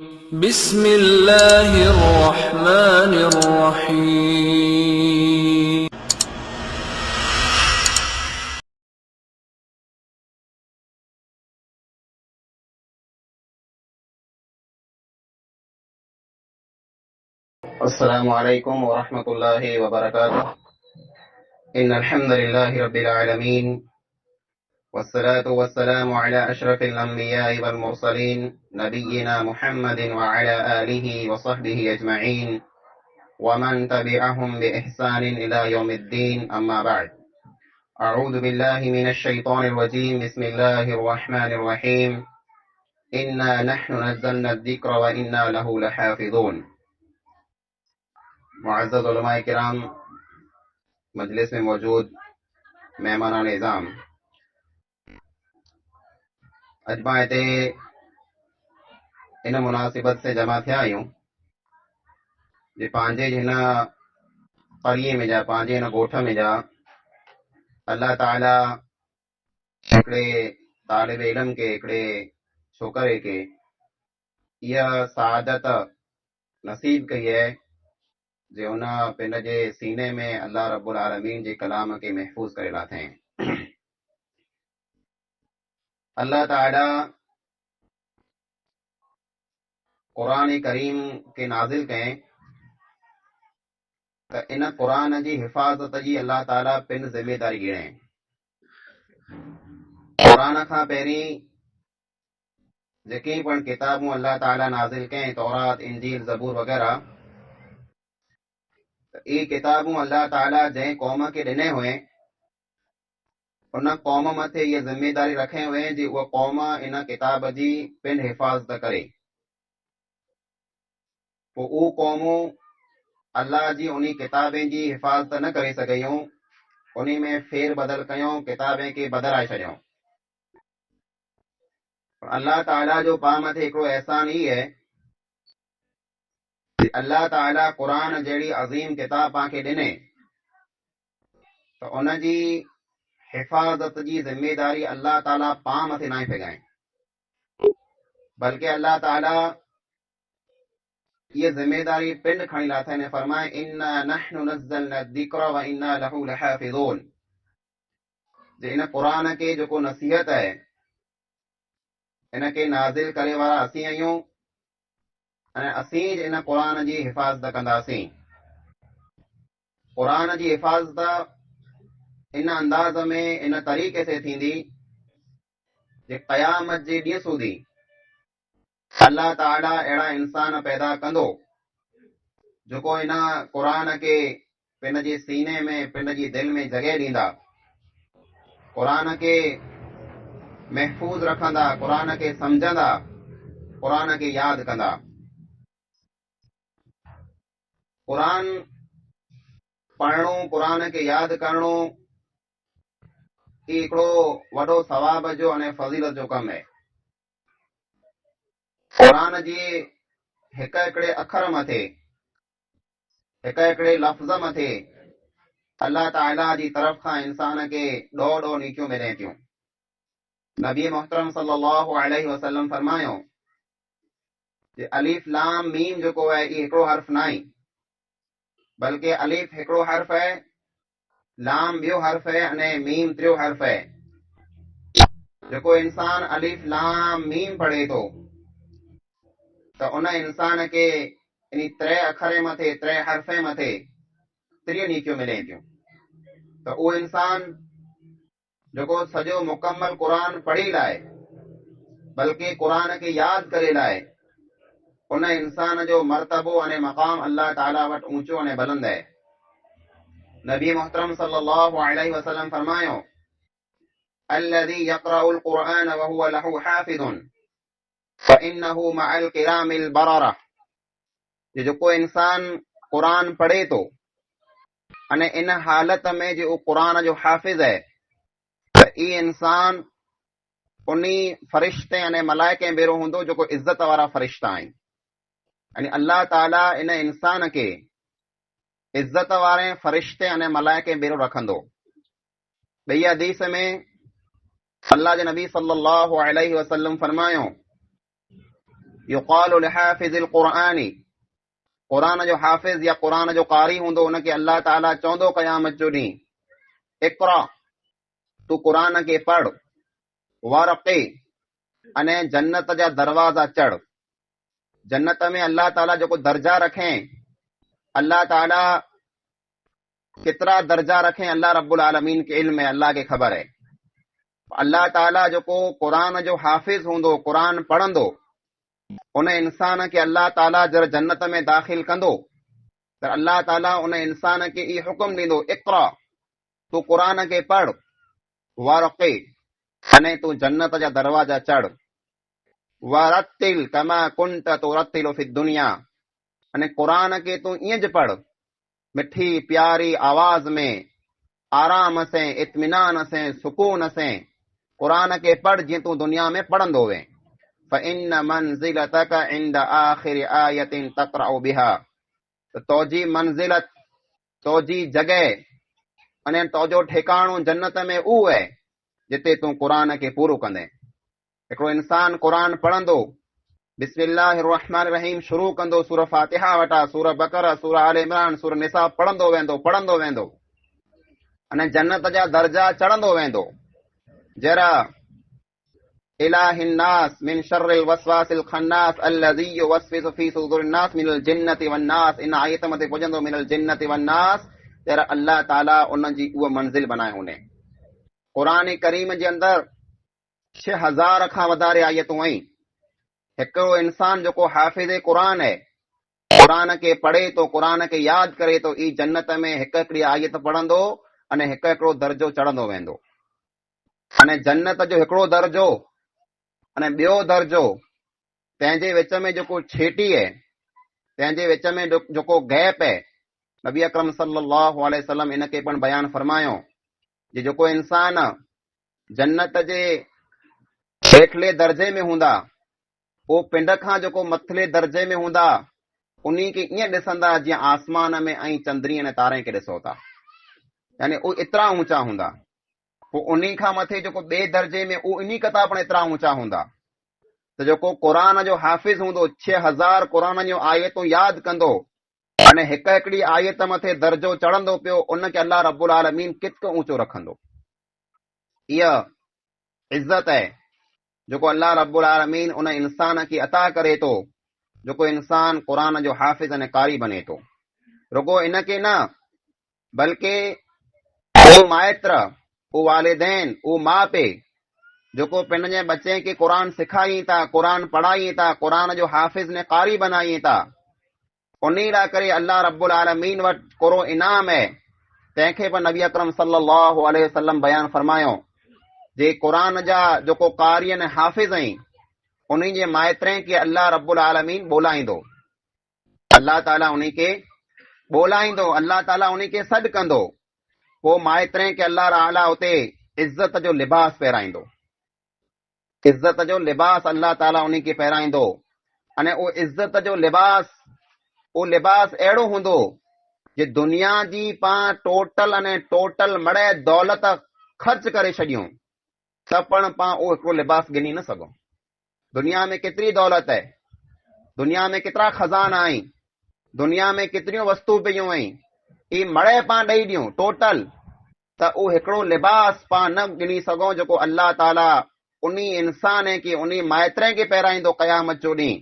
बिस्मिल्लाहिर्रहमानिर्रहीम। अस्सलामु अलैकुम व रहमतुल्लाहि व बरकातुहू। इन्नल हम्दुलिल्लाहि रब्बिल आलमीन वस्सलातु वस्सलामु अला अशरफिल अंबियाइ वल मुरसलीन नबिय्यिना मुहम्मदिन व अला आलिहि व सहबिहि अजमईन व मन तबिअहुम बि इहसानिन इला यौमिद्दीन, अम्मा बअद। अऊज़ु बिल्लाहि मिनश शैतानिर रजीम। बिस्मिल्लाहिर रहमानिर रहीम। इन्ना नहनु नज़्ज़लना अज़्ज़िक्र व इन्ना लहु लहाफ़िज़ून। मुअज़्ज़ज़ उलमाए किराम, मजलिस में मौजूद मेहमान निज़ाम, अजमा हिते इन मुनासिबत से जमा थिया आहियूं जे पंहिंजे हिन क़रिये में जा, पंहिंजे हिन ॻोठ में जा अल्लाह ताला हिकिड़े तालिब इल्म के, हिकिड़े छोकरे के इहा सआदत नसीब कई है जे उन पिन जे सीने में अल्लाह रब्बुल आलमीन जे कलाम के महफूज़ करे लाथें। अल्लाह ताला क़ुरान करीम के नाज़िल कयईं त इन क़ुरान जी हिफ़ाज़त जी अल्लाह ताला पिन ज़िम्मेदारी गिणईं। क़ुरान खां पहिरीं जेके पण किताबूं अल्लाह ताला नाज़िल कयईं, तौरात, इंजील, ज़बूर वग़ैरह, ये किताबूं अल्लाह ताला जंहिं क़ौम के ॾिने हुए उन क़ौम मथे ये ज़िम्मेदारी रखे हुए जी उहा क़ौम इन किताब जी पिन हिफ़ाज़त करे। पोइ उहे क़ौमूं अल्लाह जी उन किताबें जी हिफ़ाज़त न करे सघियूं, उन में फेर बदल कयूं, किताबें के बदिलाए छॾियूं। अल्लाह ताला जो पाण मथे हिकिड़ो एहसान ई है कि अल्लाह ताला क़ुरान जहिड़ी अज़ीम किताब पाण खे ॾिने त उन जी हिफ़ाज़त जी ज़िम्मेदारी अल्लाह ताला पाण मथे न फेगाए, बल्कि अल्लाह ताला ये ज़िम्मेदारी पिंड खणी लाथनि। फरमाए इन्ना नहनु नज़्ज़लना अज़्ज़िक्र व इन्ना लहु लहाफ़िज़ून। जे इन क़ुरान के जेको नसीहत है इन के नाज़िल करे वारा असीं आहियूं ऐं असीं इन क़ुरान जी हिफ़ाज़त कंदासीं। क़ुरान जी हिफ़ाज़त इन अंदाज़ में, इन तरीक़े से थींदी जे क़यामत जे ॾींहं सूधी अल्लाह ताला अहिड़ा इंसान पैदा कंदो जेको इन क़ुरान के पिन जे सीने में, पिन जी दिल में जॻह ॾींदा, क़ुरान के महफूज़ रखंदा, क़ुरान के सम्झंदा, क़ुरान के यादि कंदा। क़ुरान पढ़णो, क़ुरान के यादि करणो ही हिकिड़ो वॾो सवाब जो ऐं फज़ीलत जो कमु है। क़ुरान जे हिक हिकिड़े अखर मथे, हिक हिकिड़े लफ़्ज़ मथे अल्लाह ताला जी तरफ़ खां इंसान के ॾोह ॾोह नीकियूं मिले थियूं। नबी मोहतरम सल्लल्लाहु अलैहि वसल्लम फरमायो कि अलिफ लाम मीम जेको है ये हिकिड़ो हर्फ न आहे, बल्कि अलिफ हिकिड़ो हर्फ है, लाम ॿियो हर्फ है अने मीम टियों हर्फ है। जेको इंसान अलिफ लाम मीम पढ़े थो त उन इंसान के इन त्रै अखरे मथे, त्रै हर्फे मथे 3 नीकियूं मिले थियूं। त उहो इंसान जेको सॼो मुकम्मल क़ुरान पढ़ी लाए, बल्कि क़ुरान के यादि करे लाए, उन इंसान जो मर्तबो अने मक़ाम अल्लाह ताला वटि ऊंचो अने बुलंद है। नबी मोहतरम सल्लल्लाहु अलैहि वसल्लम फरमायो अल्लज़ी यक़रउल क़ुरआन व हुव लहु हाफ़िज़ुन फ़इन्नहु मअल किरामिल बररह। जेको इंसान क़ुरान पढ़े तो अने इन हालत में जो क़ुरान जो हाफ़िज़ है त ई इंसान उन्ही फरिश्ते अने मलाइके भेरो हूंदो जेको इज़्ज़त वारा फरिश्ता आहिनि। यानी अल्लाह ताला इन इंसान के इज़्ज़त वारे फरिश्ते अने मलाइके भेरो रखंदो। ॿई हदीस में अल्लाह जे नबी सल्लल्लाहु अलैहि वसल्लम फरमायो युक़ालु लिहाफ़िज़िल क़ुरआनी, क़ुरान जो हाफ़िज़ या क़ुरान जो क़ारी हूंदो उनखे अल्लाह ताला चवंदो क़यामत जो ॾींहुं, इक़रा, तूं क़ुरान खे पढ़, वरक़ी, अने जन्नत जा दरवाज़ा चढ़। जन्नत में अल्लाह ताला जेको दर्जा रखें, अल्लाह ताला केतिरा दर्जा रखें, अल्लाह रब्बुल आलमीन खे इल्म है, अल्लाह खे ख़बर है। अल्लाह ताला जेको क़ुरान जो हाफ़िज़ हूंदो, क़ुरान पढ़ंदो, उन इंसान खे अल्लाह ताला जर जन्नत में दाख़िल कंदो त अल्लाह ताला उन इंसान खे ई हुकुम ॾींदो, इक़रा, तूं क़ुरान खे पढ़, वरक़ी, अने तूं जन्नत जा दरवाजा चढ़, वरत्तिल कमा कुंत तुरत्तिलु फ़िद दुनिया, अने क़ुरान खे तूं ईअं ज पढ़, मिठी प्यारी आवाज़ में, आराम से, इत्मिनान से, सुकून से क़ुरान खे पढ़ जीअं तूं दुनिया में पढ़ंदो वे। फ़इन्न मंज़िलतक इंद आख़िरि आयतिन तक़रअ बिहा, तोजी मंज़िलत, तोजी जॻह, अने तोजो ठिकाणो जन्नत में उहो आहे जिते तूं क़ुरान खे पूरो कंदे। हिकिड़ो इंसान क़ुरान पढ़ंदो, बिस्मिल्लाहिर रहमानिर रहीम शुरू कंदो, सूरह फातिहा वटा, सूरह बकरा, सूरह आल इमरान, सूरह निसा पढ़ंदो वेंदो, अने जन्नत जा दर्जा चढ़ंदो वेंदो। जरा इलाहिन नास मिन शर्रिल वसवासिल खन्नास अल्लज़ी युवस्विसु फी सुदूरिन नास मिनल जिन्नति वन नास, इन आयत मथे पुजंदो मिनल जिन्नति वन नास, तेरा अल्लाह ताला उन जी उहा मंज़िल बनाए हुने। क़ुरान करीम जे अंदर 6000 खां वधारे आयतूं आहिनि। हिकिड़ो इंसान जेको हाफ़िज़ क़ुरान है, क़ुरान खे पढ़े तो, क़ुरान खे यादि करे तो, ई जन्नत में हिक हिकिड़ी आयत पढ़ंदो अने हिकु हिकिड़ो दर्जो चढ़ंदो वेंदो। अने जन्नत जो हिकिड़ो दर्जो अने ॿियो दर्जो, तंहिंजे विच में जेको छेटी है, तंहिंजे विच में जेको गैप है, नबी अकरम सल्लल्लाहु अलैहि वसल्लम इनखे पण बयान फरमायो जे जेको इंसान जन्नत जे हेठले दर्जे में हूंदा, वो पिंड खां जेको मथले दर्जे में हूंदा, उन्ही खे ईअं ॾिसंदा जीअं आसमान में ऐं चंद्री ऐं तारे खे ॾिसो था, यानी उहे एतिरा ऊंचा हूंदा। पोइ उन्ही खां मथे जेको ॿिए दर्जे में, उहे इन्ही कथा पण एतिरा ऊंचा हूंदा। त जेको क़ुरान जो हाफ़िज़ हूंदो, 6000 क़ुरान जूं आयतूं यादि कंदो अने हिक हिकिड़ी आयत मथे दर्जो चढ़ंदो पियो, उनखे अल्लाह रब्बुल आलमीन केतिरो ऊंचो रखंदो। इहा इज़त है जेको अल्लाह रब्बुल आलमीन उन इंसान खे अता करे थो, जेको इंसान क़ुरान जो हाफ़िज़ अने कारी बने थो। रुगो इनखे न, बल्कि उहो माइत्र, उहो वालिदैन, उहो माउ पीउ जेको पंहिंजे बच्चे खे क़ुरान सिखाई था, क़ुरान पढ़ाई था, क़ुरान जो हाफ़िज़ ने कारी बनाई था, उन्ही लाइ करे अल्लाह रब्बुल आलमीन वटि कोरो इनाम है। तंहिंखे बि नबी अकरम सल्लल्लाहु अलैहि वसल्लम बयान फरमायो जे क़ुरान जा जेको कारी ऐं हाफ़िज़ आहिनि, उन्ही जे माइत्रे खे अल्लाह रब्बुल आलमीन ॿोलाईंदो, अल्लाह ताला उन्ही खे ॿोलाईंदो, अल्लाह ताला उन्ही खे सॾु कंदो। पोइ माइत्रे खे अल्लाह ताला उते इज़त जो लिबास पहिराईंदो, इज़त जो लिबास अल्लाह ताला उन्ही खे पहिराईंदो। अने उहो इज़त जो लिबास, उहो लिबास अहिड़ो हूंदो जे दुनिया जी पाण टोटल मड़े दौलत ख़र्च करे छॾियूं त पण पाण उहो हिकिड़ो लिबास गिनी न सघूं। दुनिया में केतिरी दौलत है, दुनिया में केतिरा खज़ाना आहिनि, दुनिया में केतिरियूं वस्तू पयूं आहिनि, ई मड़े पाण ॾेई ॾियूं टोटल, त उहो हिकिड़ो लिबास पाण न गिनी सघूं जेको अल्लाह ताला उन्ही इंसान खे, उन्ही माइत्रे खे पहिराईंदो क़यामत जो ॾींहुं,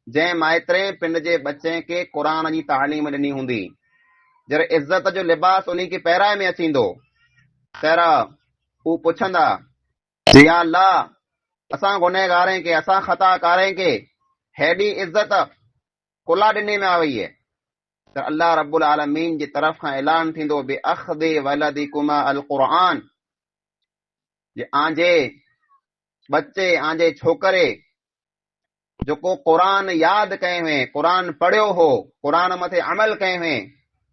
जंहिं माइत्रे पिंड जे बच्चे खे क़ुरान जी तालीम ॾिनी हूंदी। जर इज़त जो लिबास उन्ही खे पहिराए में अचींदो, तहिड़ा हू पुछंदा या अल्लाह, असां गुनहगारें खे, असां ख़ताकारें खे हेॾी इज़त कुला ॾिनी में आ वई है, त अल्लाह रब्बुल आलमीन जी तरफ़ खां ऐलान थींदो बि अख़्दि वलदिकुमा अल क़ुरआन, जे आंजे बच्चे, आंजे छोकरे जेको क़ुरान यादि कए हुए, क़ुरान पढ़ियो हो, क़ुरान मथे अमल कए हुए,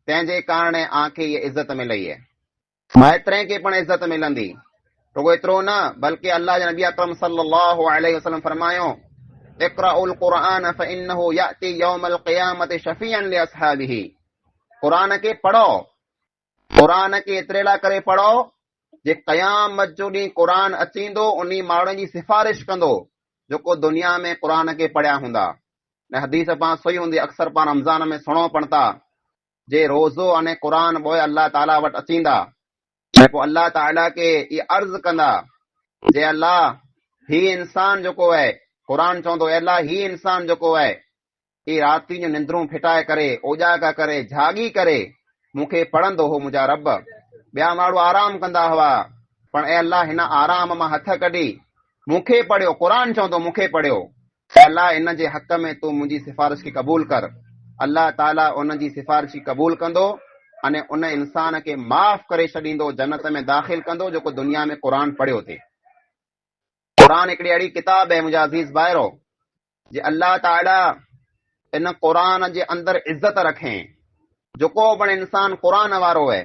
तंहिंजे कारण आंखे ये इज़त मिली है। माइत्रे खे पण इज़त मिलंदी। रुगो एतिरो न, बल्कि अल्लाह जे नबी अकरम सल्लल्लाहु अलैहि वसल्लम फरमायो, इक़राउल क़ुरआन फ़इन्नहु याति यौमल क़ियामति शफ़ीअन लिअस्हाबिही, क़ुरान खे पढ़ो, क़ुरान खे एतिरे लाइ करे पढ़ो जे क़यामत जो ॾींहुं क़ुरान अचींदो, उन्ही माण्हुनि जी सिफ़ारिश कंदो जेको दुनिया में क़ुरान खे पढ़िया हूंदा ने हदीस पाण सही हूंदी अक्सर पाण रमज़ान में सुणो पण था जे रोज़ो अने क़ुरान पोइ अल्लाह ताला वटि अचींदा ऐं पोइ अल्लाह ताला खे इहा अर्ज़ कंदा जे अल्लाह ही इंसान जेको आहे क़ुरान चवंदो अल्लाह ही इंसान जेको आहे ही राति जूं निंद्रूं फिटाए करे ओजागा करे जागी करे मूंखे पढ़ंदो हो मुंहिंजा रब ॿिया माण्हू आराम कंदा हुआ पण ऐं अल्लाह हिन आराम मां हथ कढी मूंखे पढ़ियो क़ुरान चवंदो मूंखे पढ़ियो अल्लाह इन जे हक़ में तूं मुंहिंजी सिफारिश खे क़बूल कर अल्लाह ताला उन जी सिफारिश क़बूल कंदो अने उन इंसान खे माफ़ करे छॾींदो जन्नत में दाख़िल कंदो जेको दुनिया में क़ुरान पढ़ियो थिए क़ुरान हिकिड़ी अहिड़ी किताब आहे मुंहिंजा अज़ीज़ भाइरो जे अल्लाह ताला इन क़ुरान जे अंदरि इज़त रखे जेको पिणु इंसान क़ुरान वारो आहे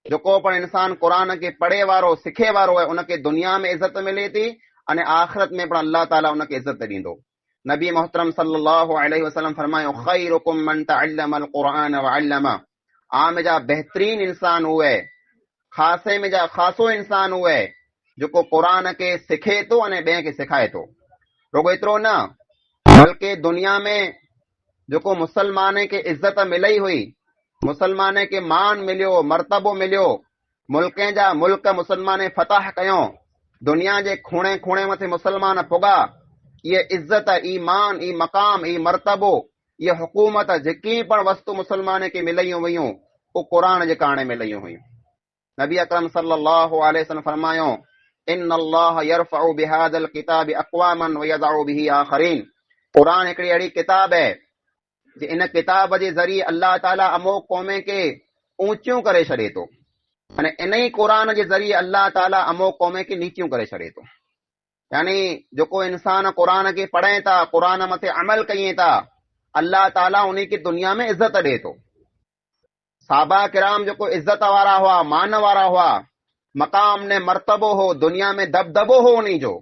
जेको पिणु इंसान क़ुरान खे पढ़े वारो सिखे वारो आहे उनखे दुनिया में इज़त मिले थी अने आख़िरत में पिणु अल्लाह ताला उनखे इज़त ॾींदो नबी मोहतरम सल्लल्लाहु अलैहि वसल्लम फरमायो खैरुकुम मन तअल्लमल क़ुरान व अल्लमा आम जा बहितरीन इंसान उहे ख़ासे में जा ख़ासो इंसान उहे जेको क़ुरान खे सिखे थो अने ॿिए खे सिखाए थो रुगो एतिरो न बल्कि दुनिया में जेको मुसलमान खे इज़त मिलई हुई मुसलमान खे मान मिलियो मर्तबो मिलियो मुल्कनि जा मुल्क मुसलमान फतह कयो दुनिया जे खूणे खूणे मथे मुसलमान पुगा ये इज़त ईमान ई मक़ाम ई मर्तबो ये हुकूमत जेकी पण वस्तु मुसलमान खे मिलयूं वयूं वो क़ुरान जे कारणे मिलयूं हुयूं नबी अकरम सल्लल्लाहु अलैहि वसल्लम फरमायो इन अल्लाह यरफउ बिहादल किताब अक़वामन व यदउ बिही आखरीन क़ुरान हिकिड़ी अहिड़ी किताब है जे इन किताब जे ज़रिए अल्लाह ताला अमोक क़ौमे खे ऊंचियूं करे छॾे थो अने इन ई क़ुरान जे ज़रिए अल्लाह ताला अमोक क़ौमे खे नीचियूं करे छॾे थो यानी जेको इंसान क़ुरान खे पढ़े था क़ुरान मथे अमल कयूं था अल्लाह ताला उन खे दुनिया में इज़त ॾे थो साहबा किराम जेको इज़त वारा हुआ मान वारा हुआ मक़ाम ने मर्तबो हो दुनिया में दबदबो हो उन्ही जो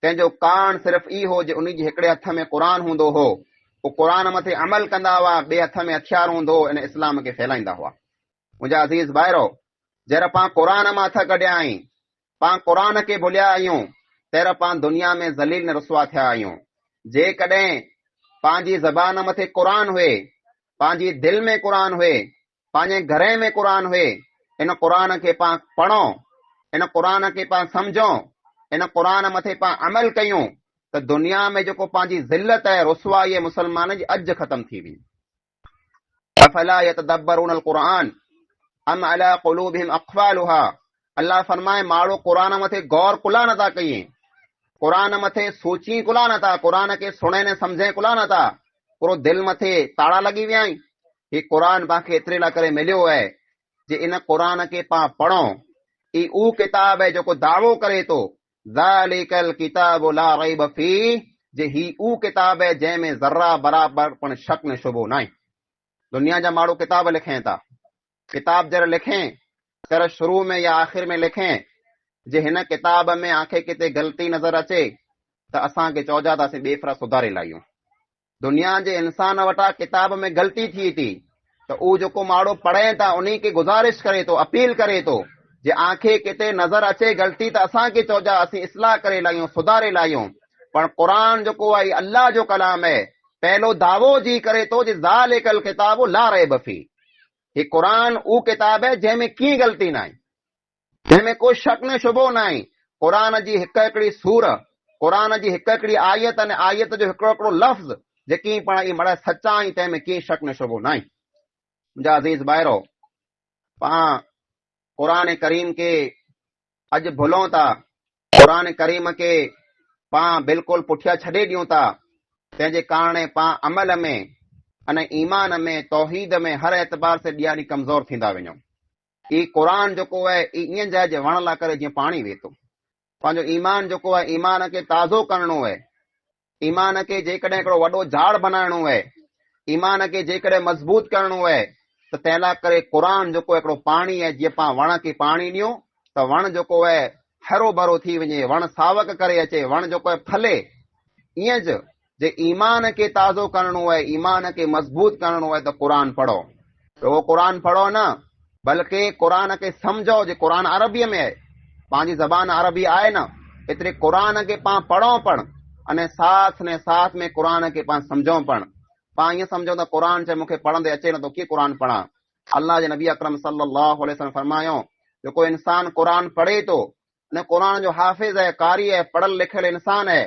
कंहिंजो कारण सिर्फ़ ई हो जे उन जे हिकिड़े हथ में क़ुरान हूंदो हो वो क़ुरान मथे अमल कंदा हुआ ॿिए हथ में हथियार हूंदो इन इस्लाम खे फैलाईंदा हुआ मुंहिंजा अज़ीज़ भाइरो जहिड़ा पाण क़ुरान मां हथ कढिया आहीं पाण क़ुरान खे भुलिया आहियूं तहिड़ा पाण दुनिया में ज़लील ने रुसवा थिया आहियूं जेकॾहिं पंहिंजी ज़बान मथे क़ुरान हुए पंहिंजी दिलि में क़ुरान हुए पंहिंजे घर में क़ुरान हुए इन क़ुरान खे पाण पढ़ूं इन क़ुरान खे पाण सम्झूं इन क़ुरान मथे पाण अमल कयूं त दुनिया में जेको पंहिंजी ज़िल्लत आहे रुसवाई मुसलमान जी अॼु ख़तम थी वेंदी अफला यतदब्बरून अल क़ुरान अम अला क़ुलूबिहिम अक़फालुहा अल्लाह फरमाए माण्हू क़ुरान मथे गौर कुला नथा कयूं क़ुरान मथे सोची कुला नथा क़ुरान खे सुणे ने सम्झे कुला नथा पूरो दिलि मथे ताड़ा लॻी विया आहिनि ही क़ुरान पाण एतिरे लाइ करे मिलियो आहे जे इन क़ुरान खे पाण पढ़ूं ही उहो किताब आहे जेको दावो करे थो ज़ालिकल किताबु ला रैब फीह जे ही उहो किताब आहे जंहिंमें ज़र्रा बराबर पण शक ने शुबो न आहे दुनिया जा माण्हू किताब लिखें था किताब जरा लिखें तर शुरू में या आख़िर में लिखें जे हिन किताब में आंखे किथे ग़लती नज़र अचे त असांखे चौजादासीं ॿिए सुधारे लाहियूं दुनिया जे इंसान वटां किताब में ग़लती थी थी त उहो जेको माण्हू पढ़े था उन्ही खे गुज़ारिश करे थो अपील करे थो जे आंखे किथे नज़र अचे ग़लती त असांखे चौजा असीं इस्लाह करे लाहियूं सुधारे लाहियूं पर क़ुरान जेको आहे अल्लाह जो कलाम आहे पहिलो दावो जी करे थो जे ज़ालिकल किताब ला रैब फीह ही क़ुरान उहो किताब आहे जंहिंमें कीअं ग़लती न आहे जंहिंमें को शक न शुबो न आहे क़ुरान जी हिकु हिकिड़ी सूर क़ुरान जी हिकु हिकिड़ी आयत अने आयत जो हिकिड़ो हिकिड़ो लफ़्ज़ जेकी पाण ई मड़ा सचा आहिनि तंहिंमें कीअं शक न शुबो न आहे मुंहिंजा अज़ीज़ भाइरो पाण क़ुरान करीम खे अॼु भुलूं था क़ुरान करीम खे पाण बिल्कुलु पुठियां छॾे ॾियूं था तंहिंजे कारणे पाण अमल में अने ईमान में तौहीद में हर एतबार से ॾींहं ॾींहुं कमज़ोर थींदा वञूं ई क़ुरान जेको आहे ईअं जाइ जे वण लाइ करे जीअं पाणी वे थो पंहिंजो ईमान जेको आहे ईमान खे ताज़ो करणो आहे ईमान खे जेकॾहिं हिकिड़ो वॾो झाड़ बनाइणो आहे ईमान खे जेकॾहिं मज़बूत करणो आहे त तंहिं लाइ करे क़ुरान जेको हिकिड़ो पाणी आहे जीअं पाण वण खे पाणी ॾियूं त वण जेको आहे हरो भरो थी वञे वण सावक करे अचे वण जेको आहे फले ईअं जे ईमान खे ताज़ो करणो आहे ईमान खे मज़बूत करणो आहे त क़ुरान पढ़ो उहो क़ुरान पढ़ो न बल्कि क़ुरान खे सम्झो जे क़ुरान अरबीअ में आहे पंहिंजी ज़बान अरबी आहे न एतिरे क़ुरान खे पाण पढ़ो पण अने साथ ने साथ में क़ुरान खे पाण सम्झूं पाण ईअं सम्झूं त क़ुरान चए मूंखे पढ़ंदे अचे नथो कीअं क़ुरान पढ़ां। अल्लाह जे नबी अकरम सल्लल्लाहु अलैहि वसल्लम फरमायो जेको इंसान क़ुरान पढ़े थो न क़ुरान जो हाफ़िज़ है, कारी है, पढ़ियल लिखियल इंसान है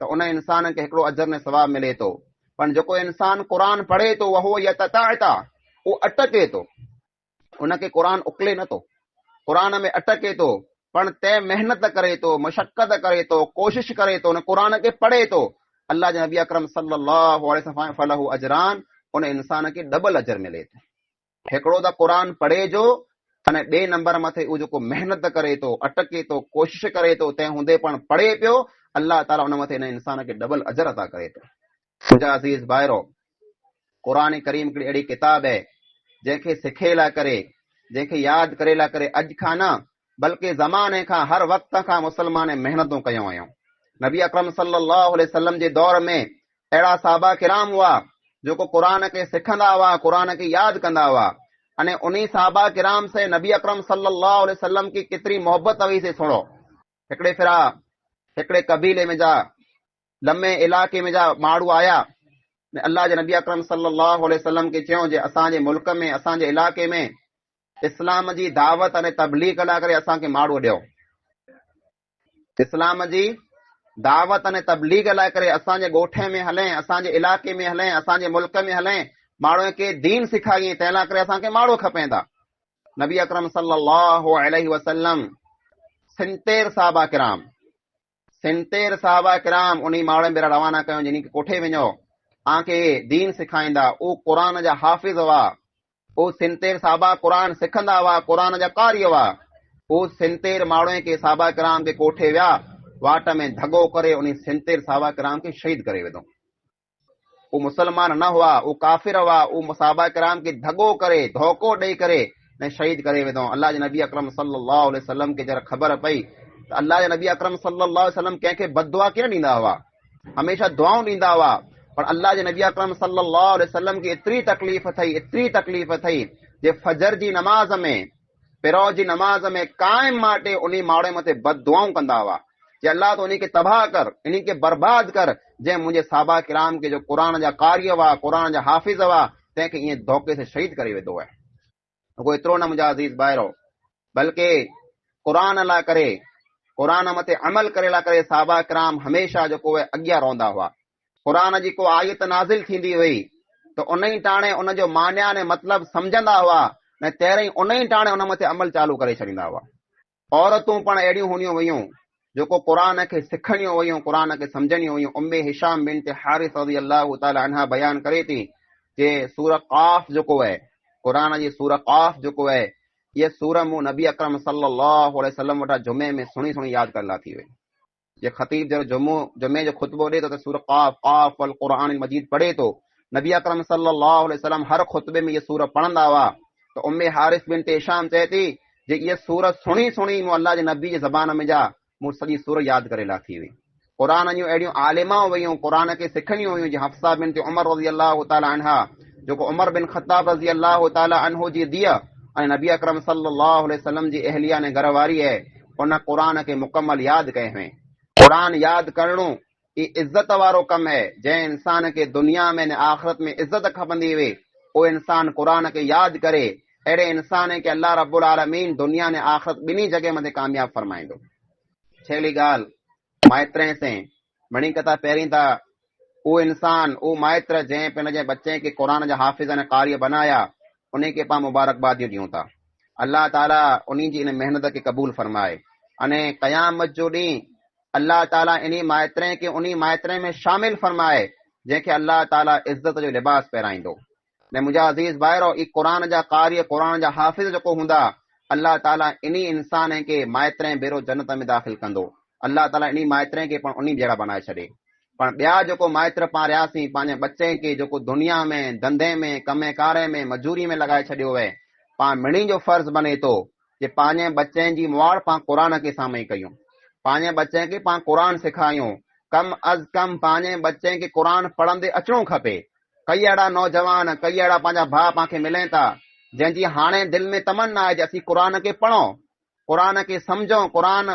त उन इंसान खे हिकिड़ो अजर ने सवाब मिले थो। पर जेको इंसान क़ुरान पढ़े थो वहो यतताअता उहो अटके थो, उनखे क़ुरान उकले नथो, क़ुरान में अटके थो, पण तंहिं महिनत करे थो, मशक्क़त करे थो, कोशिश करे थो, उन क़ुरान खे पढ़े थो। अल्लाह जे नबी अकरम सल्लल्लाहु अलैहि वसल्लम फलहु अजरान, उन इंसान खे डबल अजर मिले थो। हिकिड़ो त क़ुरान पढ़े जो अने ॿिए नंबर मथे उहो जेको महिनत करे थो, अटके थो, कोशिश करे थो, तंहिं हूंदे पण पढ़े पियो, अल्लाह ताला उन मथे हिन इंसान खे डबल अजर अता करे थो। मुंहिंजा अज़ीज़ भाइरो, क़ुरान करीम हिकिड़ी अहिड़ी किताब है जंहिंखे सिखे लाइ करे, जंहिंखे यादि करे लाइ करे अॼु खां न बल्कि ज़माने खां हर वक़्त खां मुसलमान महिनतूं कयूं आहियूं। नबी अकरम सल्लल्लाहु अलैहि वसल्लम जे दौर में अहिड़ा साहबा किराम हुआ जेको क़ुरान खे सिखंदा हुआ, क़ुरान खे यादि कंदा हुआ। अने उन्हीं साहबा किराम से नबी अकरम सल्लल्लाहु अलैहि वसल्लम की केतिरी मोहबत हुई से सुणो। हिकिड़े फिरा हिकिड़े कबीले में जा लम्हे इलाके में जा माण्हू आया, अल्लाह जे नबी अकरम सल्लल्लाहु अलैहि वसल्लम खे चयो जे असांजे मुल्क में, असांजे इलाके में इस्लाम जी दावत अने तबलीग लाइ करे असांखे माण्हू ॾियो। इस्लाम जी दावत अने तबलीग लाइ करे असांजे ॻोठे में हलें, असांजे इलाके में हलें, असांजे मुल्क में हलें, माण्हू खे दीन सिखाईं, तंहिं लाइ करे असांखे माण्हू खपे था। नबी अकरम सल्लल्लाहु अलैहि वसल्लम 70 साहबा किराम उन माण्हू में रवाना कयो जिन खे कोठे वञो, आंखे दीन सिखाईंदा। उहो क़ुरान जा हाफ़िज़ हुआ, उहो 70 साहबा क़ुरान सिखंदा हुआ, क़ुरान जा कारी हुआ। उहो 70 माण्हू खे साहबा किराम के कोठे विया, वाट में धगो करे उन 70 साहबा किराम के शहीद करे विधो। वो मुसलमान न हुआ, वो काफिर हुआ, वो साहबा किराम के धगो करे, धोखो ॾेई करे ने शहीद करे विधो। अल्लाह जे नबी अकरम सल्लल्लाहु अलैहि वसल्लम के जरा ख़बर पई त अल्लाह जे नबी अकरम सल्लल्लाहु अलैहि वसल्लम कंहिंखे बददुआ कीअं ॾींदा हुआ, हमेशा दुआऊं ॾींदा हुआ। पर अल्लाह जे नबी अकरम सल्लल्लाहु अलैहि वसल्लम खे एतिरी तकलीफ़ थई जे फजर जी नमाज में, पिरो जी नमाज में कायम माटे उन माण्हू मथे बददुआऊं कंदा हुआ जे अल्लाह तो उन खे तबाह कर, इन खे बर्बाद कर, जंहिं मुंहिंजे साहबा किराम के जो क़ुरान जा कारी हुआ, क़ुरान जा हाफ़िज़ हुआ, तंहिंखे ईअं धोखे से शहीद करे विधो आहे। रुगो एतिरो न मुंहिंजा अज़ीज़ भाइरो, बल्कि क़ुरान लाइ करे, क़ुरान मथे अमल करे लाइ करे साहबा किराम हमेशा जेको आहे अॻियां रहंदा हुआ। क़ुरान जी को आयत नाज़िल थींदी हुई त उन ई टाणे उन जो मान्या ने मतिलबु सम्झंदा हुआ ऐं तेरहीं उन ई टाणे उन मथे अमल चालू करे छॾींदा हुआ। औरतूं पण अहिड़ियूं हूंदियूं हुयूं जेको क़ुरान खे सिखणियूं हुयूं, क़ुरान खे सम्झणियूं हुयूं। उम्मे हिशाम बिन्त हारिस रज़ियल्लाहु तआला अन्हा बयान करे थी जे सूरह क़ाफ जेको आहे, क़ुरान जी सूरह क़ाफ जेको आहे, ये सूरह मूं नबी अकरम सल्लल्लाहु अलैहि वसल्लम वटां जुमे में सुणी सुणी यादि करे थी वई। जे ख़तीब जब जुमे जो खुतबो ॾे थो त सूरह क़ाफ वल क़ुरान मजीद पढ़े थो। नबी अकरम सल्लल्लाहु अलैहि वसल्लम हर खुतबे में ये सूरह पढ़ंदा हुआ। तो उम्मे हारिस बिन्त हिशाम चए थी जे ये सूरह सुणी सुणी मूं अल्लाह जे नबी जे ज़बान में जा मूं सॼी सूरह यादि करे थी वई। क़ुरान जूं अहिड़ियूं आलिमाऊं हुयूं, क़ुरान खे सिखणियूं हुयूं, जीअं हफ्सा बिन्त उमर रज़ियल्लाहु तआला अन्हा, जेको उमर बिन ख़त्ताब रज़ियल्लाहु तआला अन्हु जी धीअ ऐं नबी अकरम सल्लल्लाहु अलैहि वसल्लम जी अहलिया ने घरवारी आहे, उन क़ुरान खे मुकम्मल यादि कए हुई। क़ुरान यादि करणो ई इज़त वारो कमु है। जंहिं इंसान खे दुनिया में ने आख़िरत में इज़त खपंदी हुई, उहो इंसान क़ुरान खे यादि करे, अहिड़े इंसान खे अल्लाह रब्बुल आलमीन दुनिया ने आख़िरत ॿिन्ही जॻह मथे कामयाब फरमाईंदो। छेली ॻाल्हि माइत्रे से मणी कथा पहिरीं त उहो इंसान, उहो माइत्र जंहिं पंहिंजे बच्चे खे क़ुरान जा हाफ़िज़ ऐं कारी बनाया, उन खे पाण मुबारकबादियूं ॾियूं था। अल्लाह ताला उन जी इन महिनत खे क़बूल फरमाए। अने क़यामत जो ॾींहुं अल्लाह ताला इन माइत्रे खे उन माइत्रे में शामिल फरमाए जंहिंखे अल्लाह ताला इज़त जो लिबास पहिराईंदो। ने मुंहिंजा अज़ीज़ भाइरो, ई क़ुरान जा कारी, क़ुरान जा हाफ़िज़ जेको हूंदा, अल्लाह ताला इन इंसान खे माइत्रे बेरो जन्नत में दाख़िल कंदो। अल्लाह ताला इन माइत्रे खे पण उन जहिड़ा बनाए छॾे। पण ॿिया जेको माइत्र पाण रहियासीं, पंहिंजे बच्चे खे जेको दुनिया में, धंधे में, कमे कारे में, मजूरी में लॻाए छॾियो आहे, पाण मिणी जो फर्ज़ बने थो कि पंहिंजे बच्चे जी मुआड़ पाण क़ुरान के साम्हूं कयूं, पंहिंजे बच्चे खे पाण क़ुरान सेखारियूं। कम अज़ कम पंहिंजे बच्चे खे क़ुरान पढ़ंदे अचणो खपे। कई अहिड़ा नौजवान, कई अहिड़ा पंहिंजा भाउ पाण मिलनि था जंहिंजी हाणे दिलि में तमन्ना आहे कि असीं क़ुरान खे पढ़ूं, क़ुरान खे सम्झूं, क़ुरान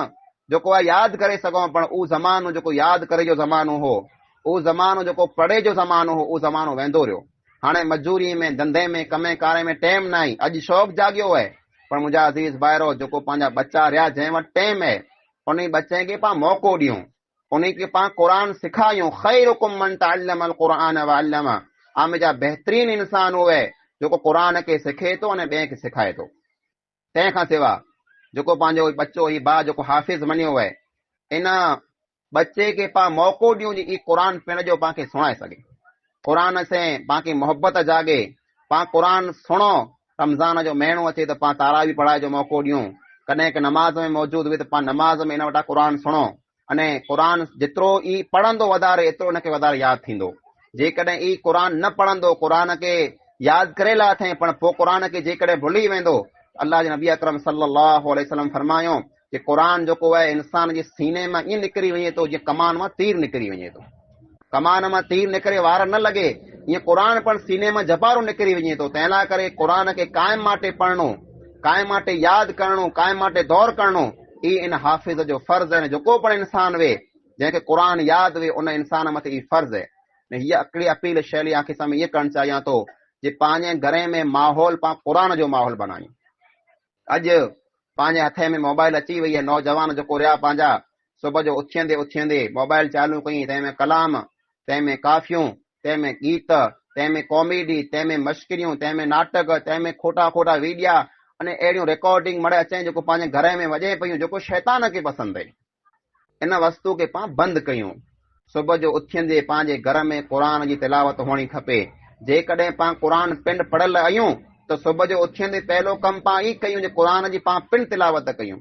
जेको आहे यादि करे सघूं, पर उहो ज़मानो जेको यादि करे जो ज़मानो हो, उहो ज़मानो जेको पढ़े जो ज़मानो हो, उहो ज़मानो वेंदो रहियो। हाणे मजूरी में, धंधे में, कमे कारे में टाइम न आहे। अॼु शौक़ु जाॻियो आहे, पर मुंहिंजा अज़ीज़ भाइरो जेको पंहिंजा बच्चा रहिया जंहिं वटि टाइम आहे, उन बच्चे खे पाण मौक़ो ॾियूं, उन खे पाण क़ुर सिखायूं। ख़ैरुकुम मन तअल्लमल क़ुरआन व अल्लम। मुंहिंजा बहितरीन इंसान उहो आहे जेको क़ुर खे सिखे थो ऐं ॿिए खे सिखाए थो। तंहिंखां सवाइ जेको पंहिंजो बच्चो ही भाउ जेको हाफ़िज़ मञियो आहे, इन बच्चे खे पाण मौक़ो ॾियूं जी क़ुर पिण जो पाण खे सुणाए सघे, क़ुर से पाण खे मोहबत जागे, पाण क़ुर सुणो। रमज़ान जो महीनो अचे त पाण तारावी पढ़ाई जो मौक़ो ॾियूं, कॾहिं की नमाज़ में मौजूदु हुई त पाण नमाज़ में इन वटां क़ुर सुणो। अने क़ुर जेतिरो ई पढ़ंदो वधारे, एतिरो हुनखे वधारे यादि थींदो। जेकॾहिं ई क़ुर न पढ़ंदो, क़ुर खे यादि करे लाथे, पर पोइ क़ुर खे जेकॾहिं भुली वेंदो, अल्लाह जे नबी अकरम सल्लल्लाहु अलैहि वसल्लम फरमायो कि क़ुर जेको आहे इंसान जे सीने मां ईअं निकिरी वञे थो जीअं कमान मां तीर निकिरी वञे थो। कमान मां तीर निकिरे वार न लॻे, ईअं क़ुर पण सीने मां जबारो निकिरी वञे थो। तंहिं लाइ करे क़ुर खे क़ाइम माटे पढ़णो, क़ाइम माटे यादि करणो, क़ाइम माटे दौर करणो, ई इन हाफ़िज़ जो फर्ज़ आहे। जेको पण इंसान वे जंहिंखे क़ुर यादि वे, उन इंसान मथे ई फर्ज़ आहे। हीअ हिकिड़ी अपील शैली आख़िर सां इहे करणु चाहियां थो जे पंहिंजे घर में माहौल पाण क़ुर जो माहौल बनायूं। अॼु पंहिंजे हथ में मोबाइल अची वई आहे। नौजवान जेको रहिया पंहिंजा सुबुह जो उथियंदे उथियंदे मोबाइल चालू कई, तंहिंमें कलाम, तंहिंमें काफ़ियूं, तंहिंमें गीत, तंहिंमें कॉमेडी, तंहिंमें मश्किरियूं, तंहिंमें नाटक, तंहिंमें खोटा खोटा वीडिया अने अहिड़ियूं रिकॉर्डिंग मड़े अचनि जेको पंहिंजे घर में वॼे पियूं, जेको शैतान खे पसंदि आहे। इन वस्तु खे पाण बंदि कयूं। सुबुह जो उथियंदे पंहिंजे घर में क़ुर जी तिलावत हुअणी खपे। जेकॾहिं पाण क़ुर पिंड पढ़ियल आहियूं त सुबुह जो उथियंदे पहिरियों कमु पाण ई कयूं जे क़ुर जी पाण पिंड तिलावत कयूं।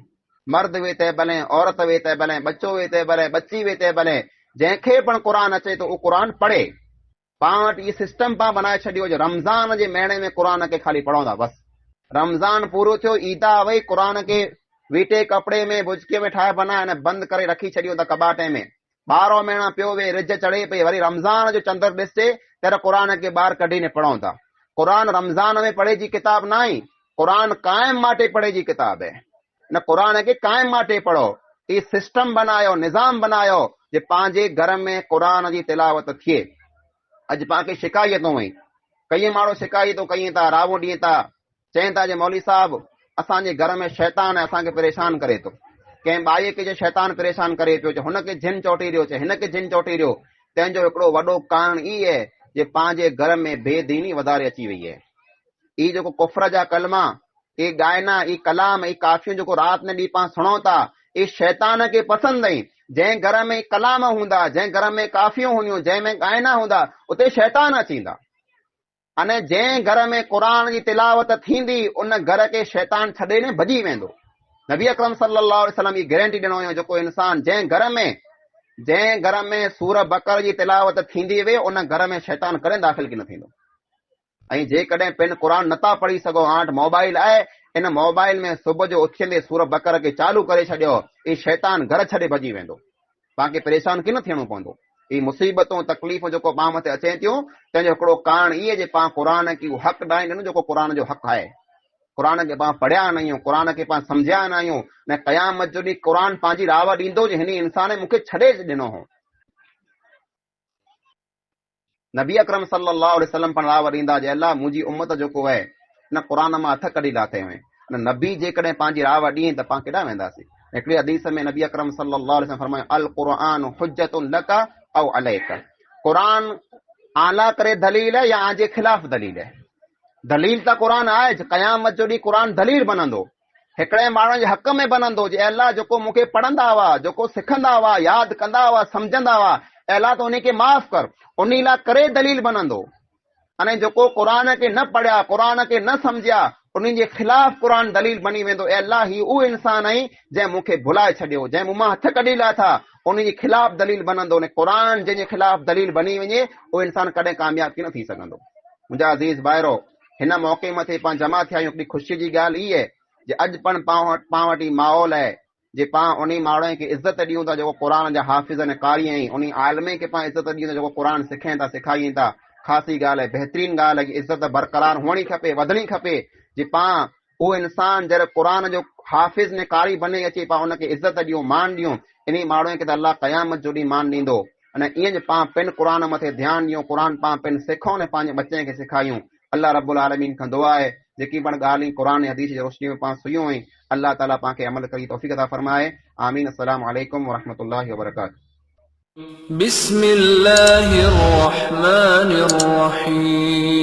मर्द वे तंहिं भले, औरत वे तंहिं भले, बच्चो वे तंहिं भले, बच्ची वे तंहिं भले, जंहिंखे पण क़ुर अचे तो उहो क़ुर पढ़े। पाण वटि इहो सिस्टम पाण बनाए छॾियो जो रमज़ान जे महीने में क़ुर खे खाली पढ़ूं था बसि। रमज़ान पूरो थियो, ईदा वई, क़ुर खे वीटे कपिड़े में बुजकीअ में ठाहे बनाए ऐं बंदि करे रखी छॾियो त कबाटे में। 12 महीना पियो वे, रिज चढ़े पई, वरी रमज़ान जो चंद्र ॾिसे तर क़ुर खे ॿाहिरि कढी ने पढ़ूं था। क़ुर रमज़ान में पढ़े जी किताब न आहे, क़ुर क़ाइम माटे पढ़े जी किताब है। न क़ुर खे क़ाइम माटे पढ़ो। ई सिस्टम बनायो, निज़ाम बनायो जे पंहिंजे घर में क़ुर जी तिलावत थिए। अॼु पाण खे शिकायतूं हुई, कई माण्हू शिकायतूं कयूं था, रावो ॾियनि था, चवनि था जे मौली साहब असांजे घर में शैतान असांखे परेशान करे थो। कंहिं बाईअ खे शैतान परेशान करे पियो, हुनखे जिन चोटी ॾियो, हिनखे जिन चोटी ॾियो। तंहिंजो हिकिड़ो वॾो कारण ई आहे जे पंहिंजे घर में बेदीनी वधारे अची वई आहे। ई जेको कुफ्र जा कलमा, ई गायना, ई कलाम, ई काफ़ियूं जेको राति में ॾींहुं पाण सुणूं था, ई शैतान खे पसंदि आई। जंहिं घर में कलाम हूंदा, जंहिं घर में काफ़ियूं हूंदियूं, जंहिं में गायना हूंदा, उते शैतान अचींदा। अने जंहिं घर में क़ुर जी तिलावत थींदी, उन घर खे शैतान छॾे ने भॼी वेंदो। नबी अकरम सल्लल्लाहु अलैहि वसल्लम ई गारंटी ॾिनो हुयो, जेको इंसान जंहिं घर में सूर बकर जी तिलावत थींदी वे, उन घर में शैतान कॾहिं दाख़िल न थींदो। ऐं जेकॾहिं पिन क़ुर नथा पढ़ी सघो, हाणे मोबाइल आहे, इन मोबाइल में सुबुह जो उथियंदे सूर बकर खे चालू करे छॾियो, ई शैतान घर छॾे भॼी वेंदो। पाण खे परेशान कीन थियणो पवंदो। ई मुसीबतूं तकलीफ़ूं जेको पाण मथे अचे थियूं, तंहिंजो हिकिड़ो कारण इहे जे पाण क़ुर खे हक़ ॾाईंदा आहियूं जेको क़ुर जो हक़ आहे। क़ुर खे पाण पढ़िया न आहियूं, क़ुर खे पाण सम्झिया न आहियूं, न क़यामत जो ॾींहुं क़ुर पंहिंजी राव ॾींदो जे हिन इंसान मूंखे छॾे ॾिनो हो। नबी अकरम सल्लल्लाहु अलैहि वसल्लम पण राव ॾींदा जे अल्लाह मुंहिंजी उम्मत जेको आहे न क़ुर मां हथ कढी लाथे हुए। न नबी जेकॾहिं पंहिंजी राव ॾींहं त पाण केॾां वेंदासीं। हिकिड़ी हदीस में नबी अकरम सल्लल्लाहु अलैहि वसल्लम फरमायो, अल क़ुरआन हुज्जतुन लक औ अलैक। क़ुर आला करे दलील है या आजे खिलाफ दलील है। दलील त क़ुर आहे, क़यामत जो ॾींहुं क़ुर दलील बनंदो, हिकिड़े माण्हू जे हक़ में बनंदो जे अल्लाह जेको मूंखे पढ़ंदा हुआ, जेको सिखंदा हुआ, यादि कंदा हुआ, सम्झंदा हुआ, अल्लाह त उन खे माफ़ कर, उन लाइ करे दलील बनंदो। अने जेको क़ुर खे न पढ़िया, क़ुर खे न सम्झिया, उन्हनि जे ख़िलाफ़ क़ुर दलील बनी वेंदो। अल्लाह ही उहो इंसान आई जंहिं मूंखे भुलाए छॾियो, जंहिं मूं मां हथ कढी लाथा, उन जे ख़िलाफ़ दलील बनंदो। ने क़ुर जंहिंजे ख़िलाफ़ दलील बनी वञे, उहो इंसान कॾहिं कामयाब कीन थी सघंदो। मुंहिंजा अज़ीज़ भाइरो, हिन मौक़े मथे पाण जमा थिया आहियूं, हिकिड़ी ख़ुशी जी ॻाल्हि ई आहे जे अॼु पण पाण वटि माहौल आहे जे पाण उन माण्हू खे इज़त ॾियूं था जेको क़ुर जा हाफ़िज़ ऐं कारी आहिनि, उन आलमे खे पाण इज़त ॾियूं था जेको क़ुर सिखाइनि था, सेखारीनि था। ख़ासी ॻाल्हि आहे, बहितरीन ॻाल्हि आहे कि इज़त बरक़रार हुअणी खपे, वधणी खपे जे पाण उहो इंसान जॾहिं क़ुर जो हाफ़िज़ ने कारी बने अचे पा उनखे इज़त ॾियो, मान ॾियो। इन माण्हू खे त अल्लाह क़यामत जो ॾींहुं मान ॾींदो। अने ईअं जो पाण पिन क़ुर मथे ध्यानु ॾियूं, क़ुर पाण पिन सिखूं ऐं पंहिंजे बच्चे खे सेखारियूं। अल्लाह रब्बुल आलमीन खां दुआ आहे जेकी पाण ॻाल्हियूं क़ुर ऐं हदीस जी रोशनी में पाण सुयूं आहिनि, अल्लाह ताला पाण खे अमल करी तौफ़ीक़ अता फरमाए। आमीन। अस्सलामु अलैकुम व रहमतुल्लाहि व बरकातुहू। बिस्मिल्लाहिर रहमानिर रहीम।